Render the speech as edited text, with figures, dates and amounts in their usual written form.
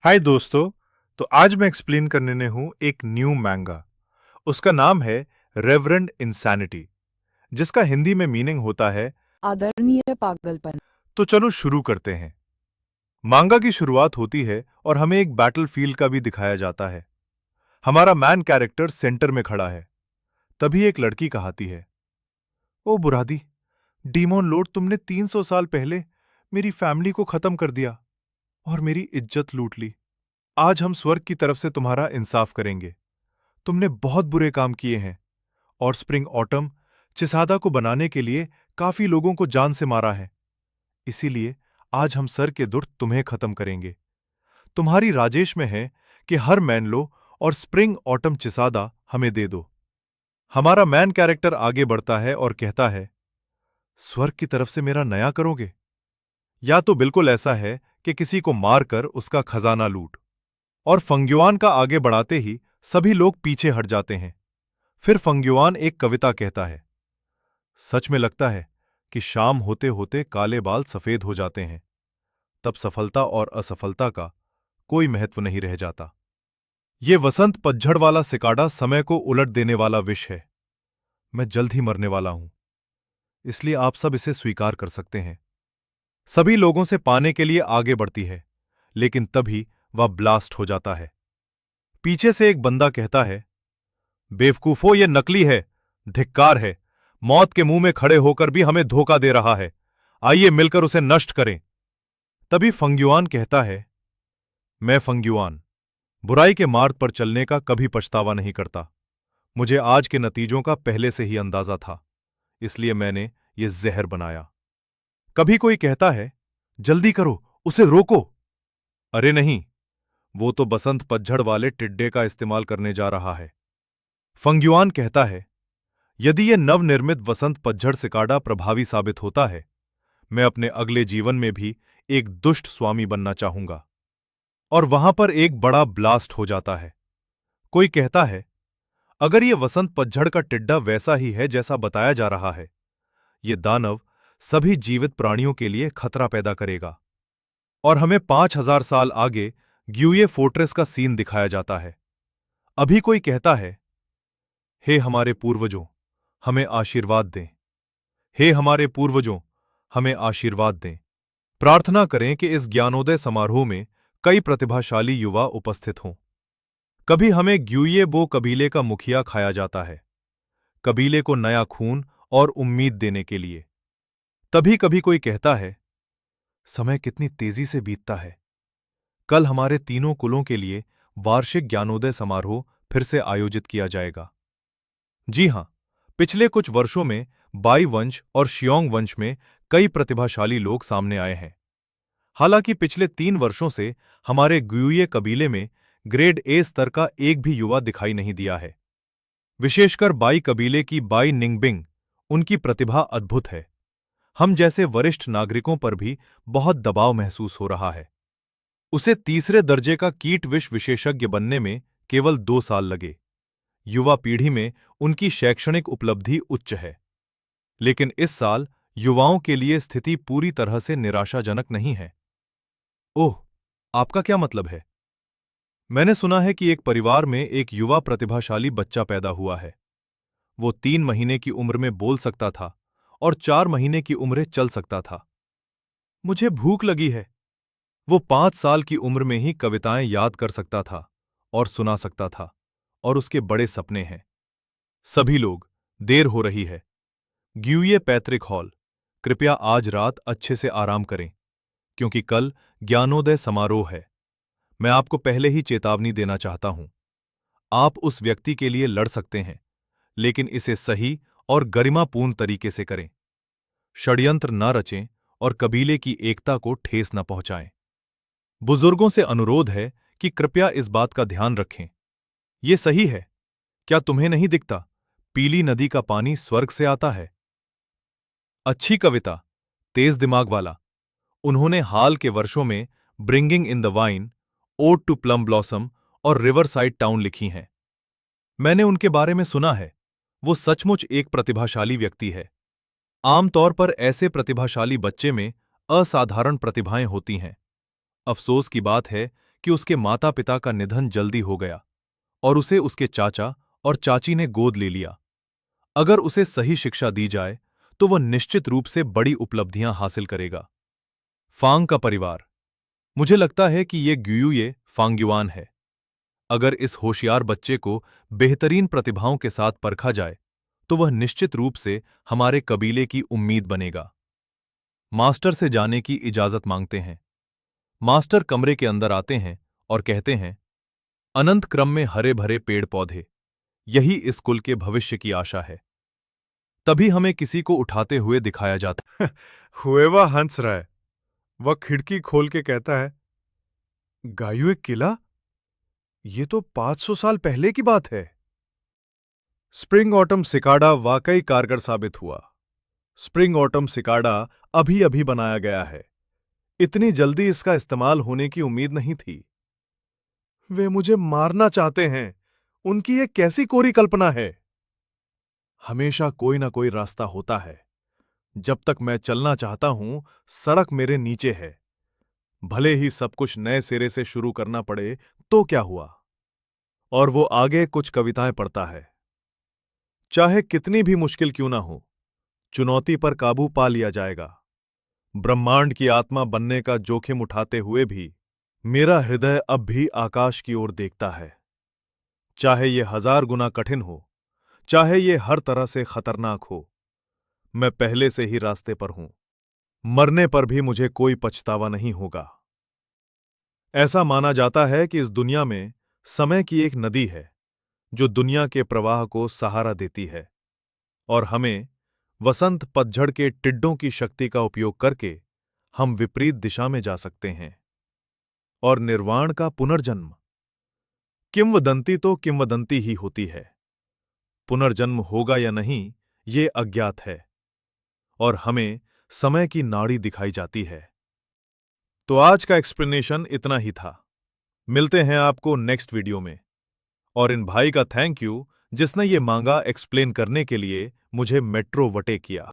हाय दोस्तों। तो आज मैं एक्सप्लेन करने हूं एक न्यू मैंगा। उसका नाम है रेवरेंड इंसैनिटी, जिसका हिंदी में मीनिंग होता है आदरणीय पागलपन। तो चलो शुरू करते हैं। मांगा की शुरुआत होती है और हमें एक बैटलफील्ड का भी दिखाया जाता है। हमारा मैन कैरेक्टर सेंटर में खड़ा है। तभी एक लड़की कहाती है, ओ बुरादी, डीमोन लॉर्ड, तुमने 300 साल पहले मेरी फैमिली को खत्म कर दिया और मेरी इज्जत लूट ली। आज हम स्वर्ग की तरफ से तुम्हारा इंसाफ करेंगे। तुमने बहुत बुरे काम किए हैं और स्प्रिंग ऑटम चिसादा को बनाने के लिए काफी लोगों को जान से मारा है। इसीलिए आज हम सर के दुर्द तुम्हें खत्म करेंगे। तुम्हारी राजेश में है कि हर मैन लो और स्प्रिंग ऑटम चिसादा हमें दे दो। हमारा मैन कैरेक्टर आगे बढ़ता है और कहता है, स्वर्ग की तरफ से मेरा नया करोगे? या तो बिल्कुल ऐसा है कि किसी को मारकर उसका खजाना लूट। और फंग्युआन का आगे बढ़ाते ही सभी लोग पीछे हट जाते हैं। फिर फंग्युआन एक कविता कहता है, सच में लगता है कि शाम होते होते काले बाल सफेद हो जाते हैं, तब सफलता और असफलता का कोई महत्व नहीं रह जाता। ये वसंत पतझड़ वाला सिकाडा समय को उलट देने वाला विष है। मैं जल्द ही मरने वाला हूं, इसलिए आप सब इसे स्वीकार कर सकते हैं। सभी लोगों से पाने के लिए आगे बढ़ती है, लेकिन तभी वह ब्लास्ट हो जाता है। पीछे से एक बंदा कहता है, बेवकूफो, ये नकली है, धिक्कार है। मौत के मुंह में खड़े होकर भी हमें धोखा दे रहा है। आइए मिलकर उसे नष्ट करें। तभी फंग्युआन कहता है, मैं फंग्युआन बुराई के मार्ग पर चलने का कभी पछतावा नहीं करता। मुझे आज के नतीजों का पहले से ही अंदाजा था, इसलिए मैंने ये जहर बनाया। कभी कोई कहता है, जल्दी करो, उसे रोको। अरे नहीं, वो तो बसंत पतझड़ वाले टिड्डे का इस्तेमाल करने जा रहा है। फंग्युआन कहता है, यदि यह नवनिर्मित वसंत पतझड़ सिकाडा प्रभावी साबित होता है, मैं अपने अगले जीवन में भी एक दुष्ट स्वामी बनना चाहूंगा। और वहां पर एक बड़ा ब्लास्ट हो जाता है। कोई कहता है, अगर यह वसंत पतझड़ का टिड्डा वैसा ही है जैसा बताया जा रहा है, यह दानव सभी जीवित प्राणियों के लिए खतरा पैदा करेगा। और हमें 5000 साल आगे ग्यूये फोर्ट्रेस का सीन दिखाया जाता है। अभी कोई कहता है, हे हमारे पूर्वजों, हमें आशीर्वाद दें। हे हमारे पूर्वजों, हमें आशीर्वाद दें। प्रार्थना करें कि इस ज्ञानोदय समारोह में कई प्रतिभाशाली युवा उपस्थित हों। कभी हमें ग्यूयेबो कबीले का मुखिया खाया जाता है, कबीले को नया खून और उम्मीद देने के लिए। तभी कभी कोई कहता है, समय कितनी तेजी से बीतता है। कल हमारे तीनों कुलों के लिए वार्षिक ज्ञानोदय समारोह फिर से आयोजित किया जाएगा। जी हां, पिछले कुछ वर्षों में बाई वंश और शियोंग वंश में कई प्रतिभाशाली लोग सामने आए हैं। हालांकि पिछले 3 वर्षों से हमारे गुयूये कबीले में ग्रेड ए स्तर का एक भी युवा दिखाई नहीं दिया है। विशेषकर बाई कबीले की बाई निंगबिंग, उनकी प्रतिभा अद्भुत है। हम जैसे वरिष्ठ नागरिकों पर भी बहुत दबाव महसूस हो रहा है। उसे तीसरे दर्जे का कीट विष विशेषज्ञ बनने में केवल 2 साल लगे। युवा पीढ़ी में उनकी शैक्षणिक उपलब्धि उच्च है, लेकिन इस साल युवाओं के लिए स्थिति पूरी तरह से निराशाजनक नहीं है। ओह, आपका क्या मतलब है? मैंने सुना है कि एक परिवार में एक युवा प्रतिभाशाली बच्चा पैदा हुआ है। वो 3 महीने की उम्र में बोल सकता था और 4 महीने की उम्र चल सकता था। मुझे भूख लगी है। वो 5 साल की उम्र में ही कविताएं याद कर सकता था और सुना सकता था, और उसके बड़े सपने हैं। सभी लोग, देर हो रही है। ग्यूये पैतृक हॉल, कृपया आज रात अच्छे से आराम करें, क्योंकि कल ज्ञानोदय समारोह है। मैं आपको पहले ही चेतावनी देना चाहता हूं। आप उस व्यक्ति के लिए लड़ सकते हैं, लेकिन इसे सही और गरिमापूर्ण तरीके से करें। षड्यंत्र न रचें और कबीले की एकता को ठेस न पहुंचाएं। बुजुर्गों से अनुरोध है कि कृपया इस बात का ध्यान रखें। ये सही है, क्या तुम्हें नहीं दिखता, पीली नदी का पानी स्वर्ग से आता है? अच्छी कविता, तेज दिमाग वाला। उन्होंने हाल के वर्षों में bringing in the wine, ode to plum blossom और रिवर साइड टाउन लिखी हैं। मैंने उनके बारे में सुना है। वो सचमुच एक प्रतिभाशाली व्यक्ति है। आमतौर पर ऐसे प्रतिभाशाली बच्चे में असाधारण प्रतिभाएं होती हैं। अफसोस की बात है कि उसके माता पिता का निधन जल्दी हो गया और उसे उसके चाचा और चाची ने गोद ले लिया। अगर उसे सही शिक्षा दी जाए तो वह निश्चित रूप से बड़ी उपलब्धियां हासिल करेगा। फांग का परिवार। मुझे लगता है कि ये ग्युयुए फांग्युआन है। अगर इस होशियार बच्चे को बेहतरीन प्रतिभाओं के साथ परखा जाए तो वह निश्चित रूप से हमारे कबीले की उम्मीद बनेगा। मास्टर से जाने की इजाजत मांगते हैं। मास्टर कमरे के अंदर आते हैं और कहते हैं, अनंत क्रम में हरे भरे पेड़ पौधे, यही इस कुल के भविष्य की आशा है। तभी हमें किसी को उठाते हुए दिखाया जाता। हुएवा हंस रहा है। वह खिड़की खोल के कहता है, गायु एक किला? ये तो 500 साल पहले की बात है। स्प्रिंग ऑटम सिकाडा वाकई कारगर साबित हुआ। स्प्रिंग ऑटम सिकाडा अभी अभी बनाया गया है। इतनी जल्दी इसका इस्तेमाल होने की उम्मीद नहीं थी। वे मुझे मारना चाहते हैं। उनकी ये कैसी कोरी कल्पना है। हमेशा कोई ना कोई रास्ता होता है। जब तक मैं चलना चाहता हूं, सड़क मेरे नीचे है। भले ही सब कुछ नए सिरे से शुरू करना पड़े तो क्या हुआ। और वो आगे कुछ कविताएं पढ़ता है। चाहे कितनी भी मुश्किल क्यों ना हो, चुनौती पर काबू पा लिया जाएगा। ब्रह्मांड की आत्मा बनने का जोखिम उठाते हुए भी मेरा हृदय अब भी आकाश की ओर देखता है। चाहे ये 1000 गुना कठिन हो, चाहे ये हर तरह से खतरनाक हो, मैं पहले से ही रास्ते पर हूं। मरने पर भी मुझे कोई पछतावा नहीं होगा। ऐसा माना जाता है कि इस दुनिया में समय की एक नदी है जो दुनिया के प्रवाह को सहारा देती है और हमें वसंत पतझड़ के टिड्डों की शक्ति का उपयोग करके हम विपरीत दिशा में जा सकते हैं। और निर्वाण का पुनर्जन्म, किंवदंती तो किंवदंती ही होती है। पुनर्जन्म होगा या नहीं ये अज्ञात है और हमें समय की नाड़ी दिखाई जाती है। तो आज का एक्सप्लेनेशन इतना ही था। मिलते हैं आपको नेक्स्ट वीडियो में। और इन भाई का थैंक यू जिसने ये मांगा एक्सप्लेन करने के लिए मुझे मेट्रो वटे किया।